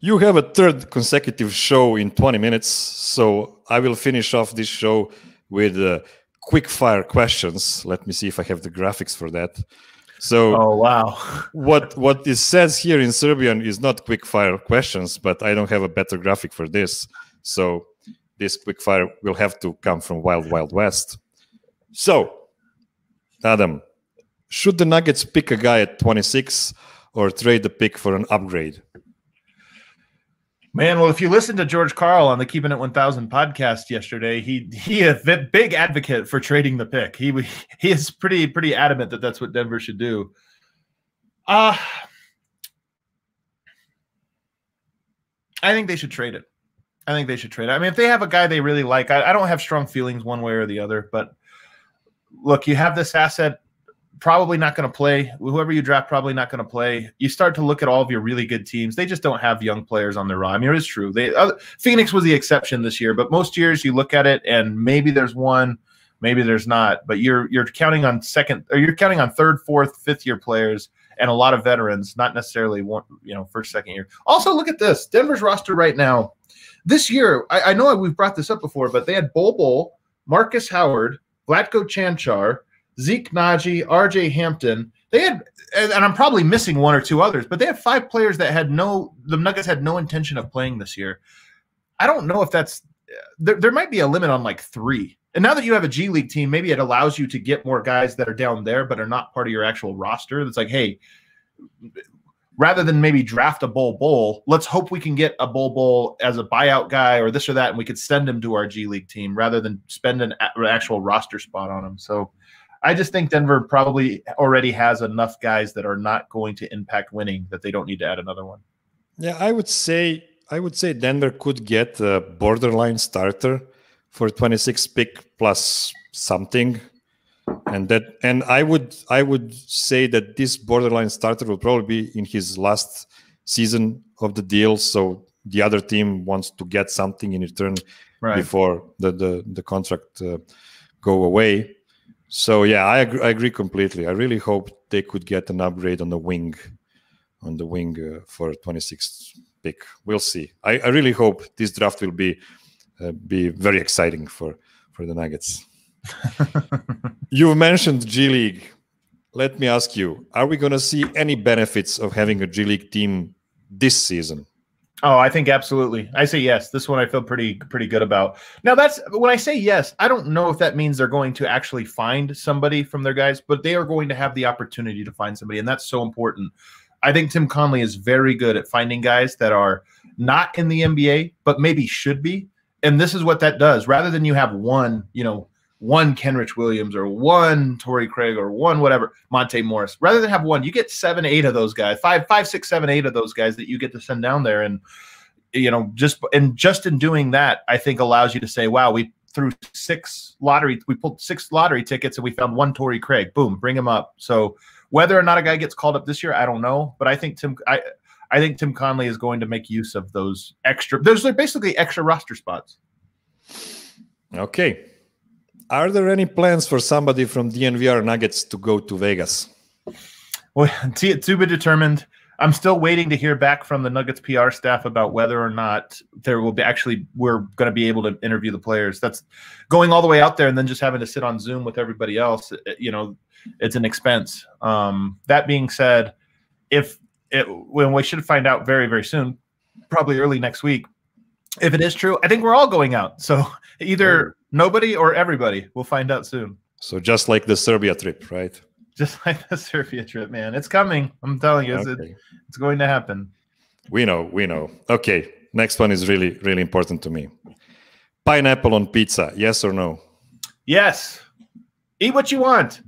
A: You have a 3rd consecutive show in 20 minutes, so I will finish off this show with quick fire questions. Let me see if I have the graphics for that. So,
B: oh wow,
A: what it says here in Serbian is not quick fire questions, but I don't have a better graphic for this. So this quick fire will have to come from Wild Wild West. So, Adam, should the Nuggets pick a guy at 26 or trade the pick for an upgrade?
B: Man, well, if you listen to George Karl on the Keeping It 1000 podcast yesterday, he is a big advocate for trading the pick. He is pretty adamant that that's what Denver should do. I think they should trade it. I think they should trade it. I mean, if they have a guy they really like, I don't have strong feelings one way or the other. But look, you have this asset. Probably not going to play. Whoever you draft, probably not going to play. You start to look at all of your really good teams. They just don't have young players on their roster. I mean, it is true. Phoenix was the exception this year, but most years you look at it and maybe there's one, maybe there's not. But you're counting on you're counting on 3rd, 4th, 5th year players and a lot of veterans, not necessarily one, first, second year. Also, look at this. Denver's roster right now. This year, I know we've brought this up before, but they had Bol, Marcus Howard, Vlatko Cancar, Zeke Naji, RJ Hampton. They had, and I'm probably missing 1 or 2 others, but they had 5 players that the Nuggets had no intention of playing this year. I don't know if that's, there might be a limit on like 3. And now that you have a G League team, maybe it allows you to get more guys that are down there, but are not part of your actual roster. It's like, hey, rather than maybe draft a Bol, let's hope we can get a Bol as a buyout guy or this or that, and we could send him to our G League team rather than spend an actual roster spot on him. So I just think Denver probably already has enough guys that are not going to impact winning that they don't need to add another one.
A: Yeah, I would say Denver could get a borderline starter for 26 pick plus something, and I would say that this borderline starter will probably be in his last season of the deal. So the other team wants to get something in return before the contract go away. So yeah, I agree completely. I really hope they could get an upgrade on the wing for 26 pick. We'll see. I really hope this draft will be very exciting for the Nuggets. You mentioned G League. Let me ask you, are we going to see any benefits of having a G League team this season?
B: Oh, I think absolutely. I say yes. This one I feel pretty good about. Now, that's when I say yes, I don't know if that means they're going to actually find somebody from their guys, but they are going to have the opportunity to find somebody, and that's so important. I think Tim Conley is very good at finding guys that are not in the NBA, but maybe should be. And this is what that does. Rather than you have one Kenrich Williams or one Torrey Craig or one whatever, Monte Morris. Rather than have one, you get 7, 8 of those guys, 5, 6, 7, 8 of those guys that you get to send down there. And, just in doing that, I think allows you to say, wow, we pulled 6 lottery tickets and we found one Torrey Craig. Boom, bring him up. So whether or not a guy gets called up this year, I don't know. But I think Tim Conley is going to make use of those extra. Those are basically extra roster spots.
A: Okay. Are there any plans for somebody from DNVR Nuggets to go to Vegas?
B: Well, to be determined. I'm still waiting to hear back from the Nuggets PR staff about whether or not there will be we're going to be able to interview the players. That's going all the way out there and then just having to sit on Zoom with everybody else. It's an expense. That being said, when we should find out very, very soon, probably early next week, if it is true, I think we're all going out. So either nobody or everybody. We'll find out soon. So
A: just like the Serbia trip, right?
B: Just like the Serbia trip, man. It's coming. I'm telling you, it's going to happen.
A: We know. Okay, next one is really, really important to me. Pineapple on pizza, yes or no?
B: Yes. Eat what you want.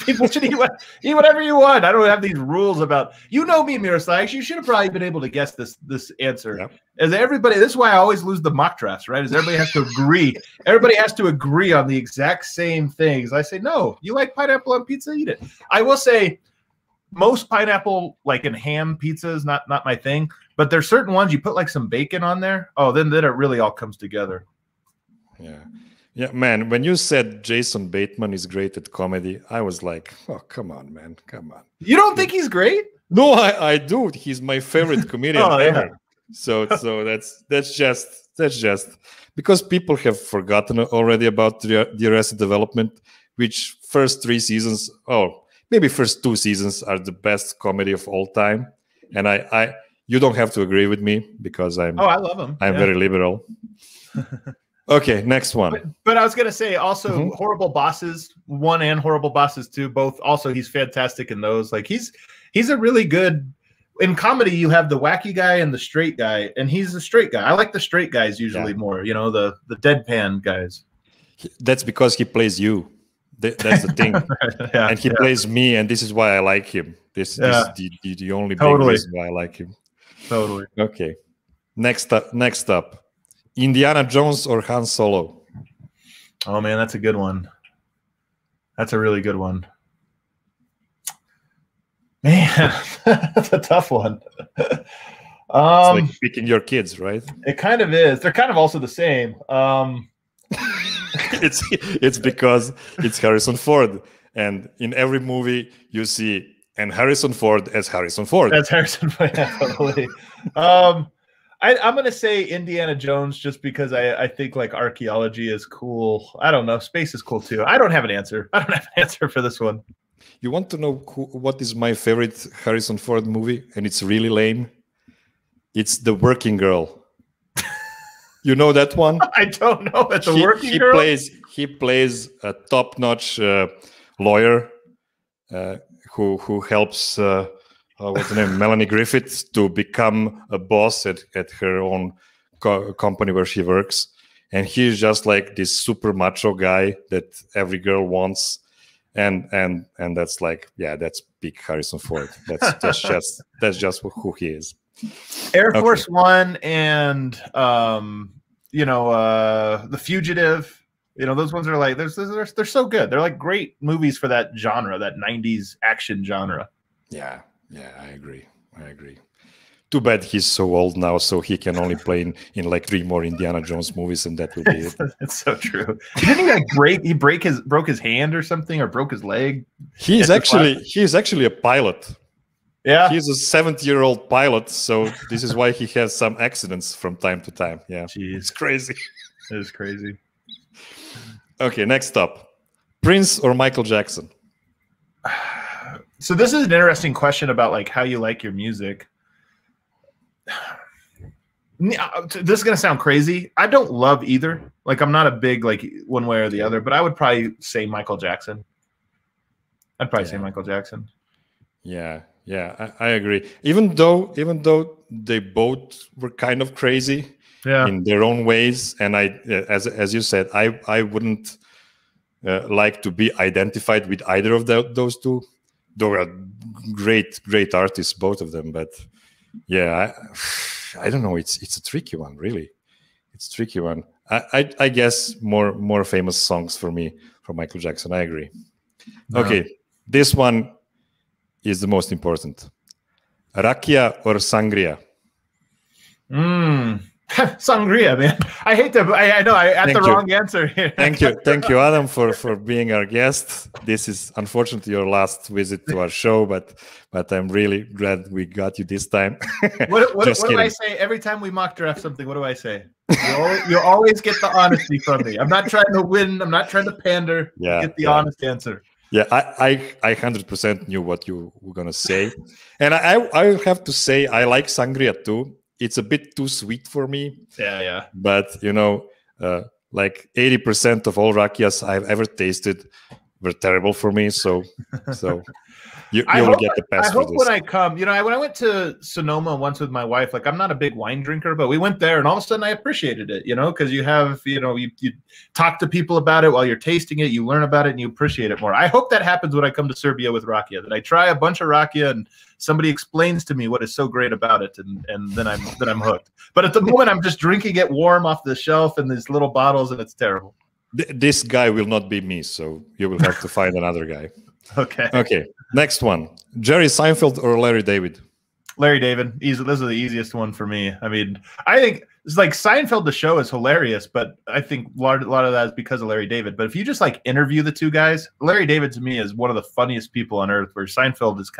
B: People should eat whatever you want. I don't have these rules about. Me, Miroslav. You should have probably been able to guess this answer. Yep. As everybody, this is why I always lose the mock drafts, right? Is everybody has to agree. Everybody has to agree on the exact same things. I say, no, you like pineapple on pizza, eat it. I will say most pineapple, like in ham pizzas, not my thing. But there's certain ones you put like some bacon on there. Oh, then it really all comes together.
A: Yeah. Yeah, man, when you said Jason Bateman is great at comedy, I was like, oh, come on, man, come on.
B: You don't think he's great?
A: No, I do. He's my favorite comedian ever. Yeah. So that's just because people have forgotten already about the Arrested Development, which first 3 seasons, maybe first 2 seasons are the best comedy of all time. And you don't have to agree with me because I love him. I'm very liberal. Okay, next one.
B: But I was going to say also Horrible Bosses 1 and Horrible Bosses 2, both also he's fantastic in those. Like he's a really good in comedy. You have the wacky guy and the straight guy, and he's the straight guy. I like the straight guys usually more, the deadpan guys.
A: That's because he plays you. That's the thing. And he plays me, and this is why I like him. This is the only big reason why I like him.
B: Totally.
A: Okay. Next up. Indiana Jones or Han Solo?
B: Oh, man, that's a good one. That's a really good one. Man, that's a tough one.
A: It's like picking your kids, right?
B: It kind of is. They're kind of also the same.
A: It's because it's Harrison Ford. And in every movie you see, and Harrison Ford as Harrison Ford.
B: That's Harrison Ford, totally. I'm going to say Indiana Jones just because I think like archaeology is cool. I don't know. Space is cool too. I don't have an answer. I don't have an answer for this one.
A: You want to know what is my favorite Harrison Ford movie? And it's really lame. It's The Working Girl. You know that one?
B: I don't know. It's a Working Girl?
A: He plays a top-notch lawyer who helps... what's her name? Melanie Griffith to become a boss at her own company where she works, and he's just like this super macho guy that every girl wants, and that's like that's big Harrison Ford. That's just who he is.
B: Air Force One and The Fugitive. Those ones are like they're so good. They're like great movies for that genre, that 90s action genre.
A: Yeah, I agree. Too bad he's so old now, so he can only play in like 3 more Indiana Jones movies, and that will be it.
B: It's so true. Didn't he broke his hand or something, or broke his leg?
A: He's actually a pilot.
B: Yeah.
A: He's a 70-year-old pilot, so this is why he has some accidents from time to time. Yeah.
B: Jeez.
A: It's crazy.
B: It is crazy.
A: Okay, next up. Prince or Michael Jackson?
B: So this is an interesting question about like how you like your music. This is going to sound crazy. I don't love either. Like, I'm not a big, like, one way or the other, but I would probably say Michael Jackson. I'd probably say Michael Jackson.
A: Yeah, I agree. Even though they both were kind of crazy in their own ways, and as you said, I wouldn't like to be identified with either of those two. They were great artists, both of them. But yeah, I don't know. It's a tricky one, really. It's a tricky one. I guess more famous songs for me from Michael Jackson. I agree. No. Okay, this one is the most important. Rakia or sangria?
B: Sangria, man. I hate to. I know. I had the wrong answer here.
A: Thank you, Adam, for being our guest. This is unfortunately your last visit to our show, but I'm really glad we got you this time.
B: What do I say every time we mock draft something? What do I say? You always get the honesty from me. I'm not trying to win. I'm not trying to pander.
A: Yeah,
B: get the honest answer.
A: Yeah, I 100% knew what you were gonna say, and I have to say I like sangria too. It's a bit too sweet for me.
B: Yeah.
A: But like 80% of all rakias I've ever tasted were terrible for me. So you will get the pass for this.
B: I hope when I come, when I went to Sonoma once with my wife, like I'm not a big wine drinker, but we went there and all of a sudden I appreciated it, because you have, you talk to people about it while you're tasting it, you learn about it and you appreciate it more. I hope that happens when I come to Serbia with rakia, that I try a bunch of rakia and somebody explains to me what is so great about it, and then I'm hooked. But at the moment, I'm just drinking it warm off the shelf in these little bottles, and it's terrible.
A: This guy will not be me, so you will have to find another guy. Okay. Next one: Jerry Seinfeld or Larry David?
B: Larry David. This is the easiest one for me. I mean, I think it's like Seinfeld. The show is hilarious, but I think a lot of that is because of Larry David. But if you just like interview the two guys, Larry David to me is one of the funniest people on earth. Where Seinfeld is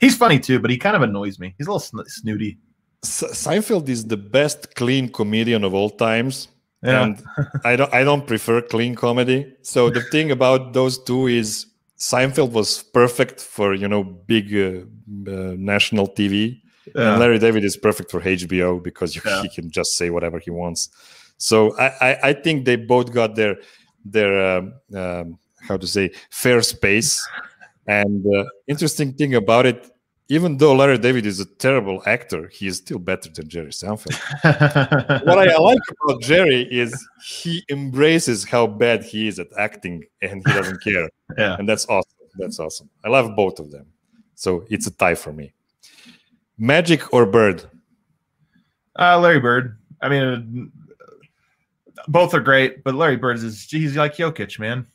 B: he's funny too, but he kind of annoys me. He's a little snooty.
A: Seinfeld is the best clean comedian of all times. Yeah. And I don't prefer clean comedy. So the thing about those two is Seinfeld was perfect for big national TV, and Larry David is perfect for HBO because he can just say whatever he wants. So I think they both got their how to say fair space. And interesting thing about it, even though Larry David is a terrible actor, he is still better than Jerry Seinfeld. What I like about Jerry is he embraces how bad he is at acting, and he doesn't care.
B: Yeah,
A: and that's awesome. That's awesome. I love both of them. So it's a tie for me. Magic or Bird?
B: Larry Bird. I mean, both are great, but Larry Bird he's like Jokic, man.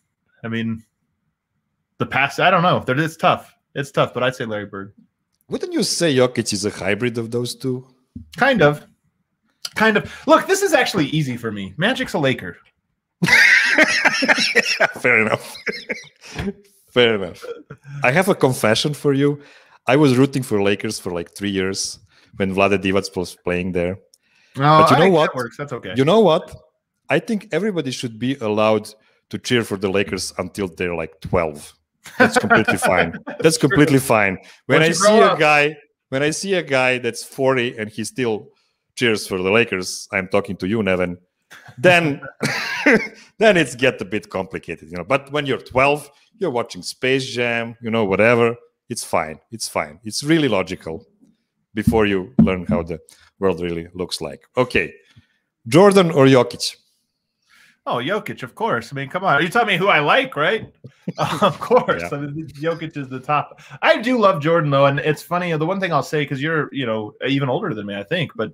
B: I mean, the past, I don't know. It's tough. It's tough, but I'd say Larry Bird.
A: Wouldn't you say Jokic is a hybrid of those two?
B: Kind of. Look, this is actually easy for me. Magic's a Laker.
A: Fair enough. Fair enough. I have a confession for you. I was rooting for Lakers for like 3 years when Vlade Divac was playing there.
B: Oh, but you know what? That works. That's okay.
A: You know what? I think everybody should be allowed to cheer for the Lakers until they're like 12. That's completely fine. That's completely fine. When I see a guy that's 40 and he still cheers for the Lakers, I'm talking to you, Nevin. Then it's get a bit complicated, But when you're 12, you're watching Space Jam, whatever. It's fine. It's fine. It's really logical before you learn how the world really looks like. Okay, Jordan or Jokic?
B: Oh, Jokic, of course. I mean, come on. You tell me who I like, right? Of course. Yeah. I mean, Jokic is the top. I do love Jordan, though, and it's funny. The one thing I'll say, because you're, even older than me, I think, but,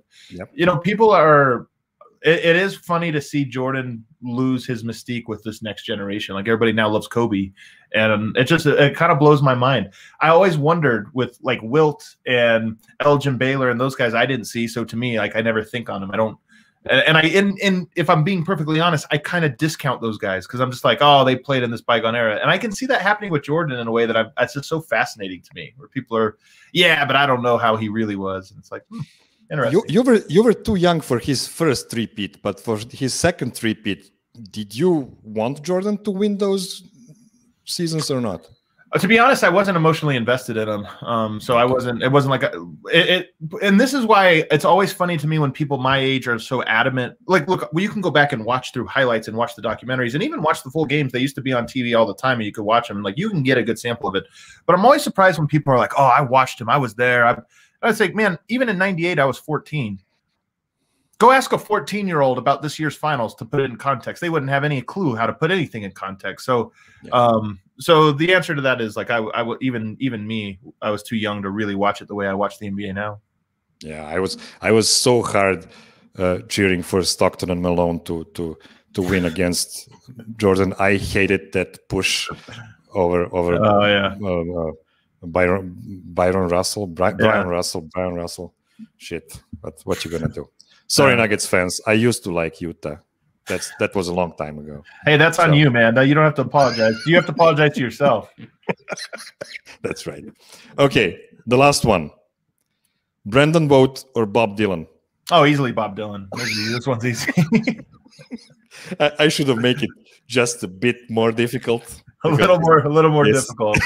B: people are – it is funny to see Jordan lose his mystique with this next generation. Like, everybody now loves Kobe, and it kind of blows my mind. I always wondered with, like, Wilt and Elgin Baylor and those guys I didn't see, so to me, like, I never think on them. I don't – And if I'm being perfectly honest, I kind of discount those guys because I'm just like, oh, they played in this bygone era, and I can see that happening with Jordan in a way that that's just so fascinating to me, where people are, yeah, but I don't know how he really was, and it's like, interesting.
A: You were too young for his first three-peat, but for his second three-peat, did you want Jordan to win those seasons or not?
B: To be honest, I wasn't emotionally invested in him, so I wasn't. It wasn't like and this is why it's always funny to me when people my age are so adamant. Like, look, you can go back and watch through highlights and watch the documentaries, and even watch the full games. They used to be on TV all the time, and you could watch them. Like, you can get a good sample of it. But I'm always surprised when people are like, "Oh, I watched him. I was there." I was like, man, even in '98, I was 14. Go ask a 14-year-old about this year's finals to put it in context. They wouldn't have any clue how to put anything in context. So, so the answer to that is like I would even me, I was too young to really watch it the way I watch the NBA now.
A: Yeah, I was so hard cheering for Stockton and Malone to win against Jordan. I hated that push over Brian Russell. Shit, but what you gonna do? Sorry, Nuggets fans. I used to like Utah. That was a long time ago.
B: Hey, that's on you, man. You don't have to apologize. You have to apologize to yourself.
A: That's right. Okay, the last one. Brandon Vogt or Bob Dylan?
B: Oh, easily Bob Dylan. This one's easy.
A: I should have made it just a bit more difficult.
B: A little more difficult.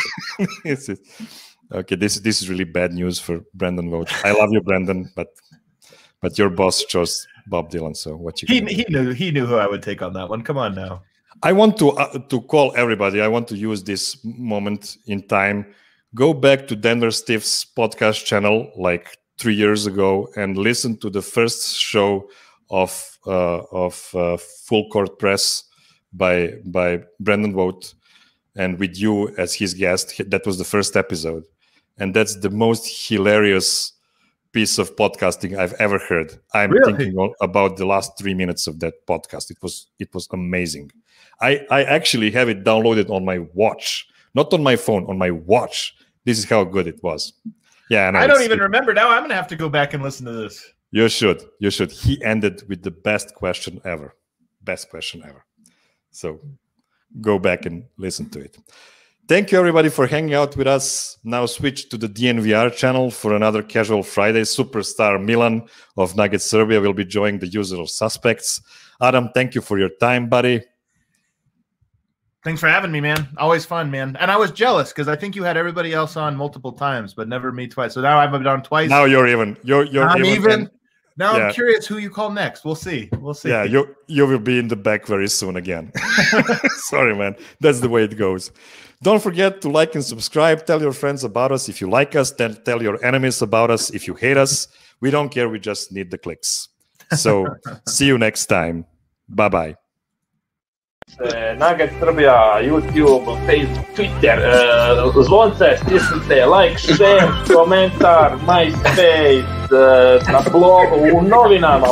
A: Okay, this is really bad news for Brandon Vogt. I love you, Brandon, but your boss chose Bob Dylan. So what you
B: he knew who I would take on that one. Come on now.
A: I want to call everybody. I want to use this moment in time. Go back to Denver Stiff's podcast channel like 3 years ago and listen to the first show of Full Court Press by Brandon Vogt, and with you as his guest. That was the first episode, and that's the most hilarious piece of podcasting I've ever heard. I'm thinking about the last 3 minutes of that podcast. It was amazing. I actually have it downloaded on my watch, not on my phone, on my watch. This is how good it was. Yeah, and
B: I don't even remember now. I'm gonna have to go back and listen to this.
A: You should. He ended with the best question ever. Best question ever. So go back and listen to it. Thank you, everybody, for hanging out with us. Now switch to the DNVR channel for another Casual Friday. Superstar Milan of Nuggets Serbia will be joining the usual suspects. Adam, thank you for your time, buddy.
B: Thanks for having me, man. Always fun, man. And I was jealous because I think you had everybody else on multiple times, but never me twice. So now I've been on twice.
A: Now you're even.
B: I'm even. Now I'm curious who you call next. We'll see.
A: Yeah, you will be in the back very soon again. Sorry, man. That's the way it goes. Don't forget to like and subscribe. Tell your friends about us if you like us. Then tell your enemies about us if you hate us. We don't care. We just need the clicks. So see you next time. Bye-bye.
C: Nuggets Srbija, YouTube, Facebook, Twitter, zvonce, stisnite, like, share, komentar, MySpace, na blogu, u novinama,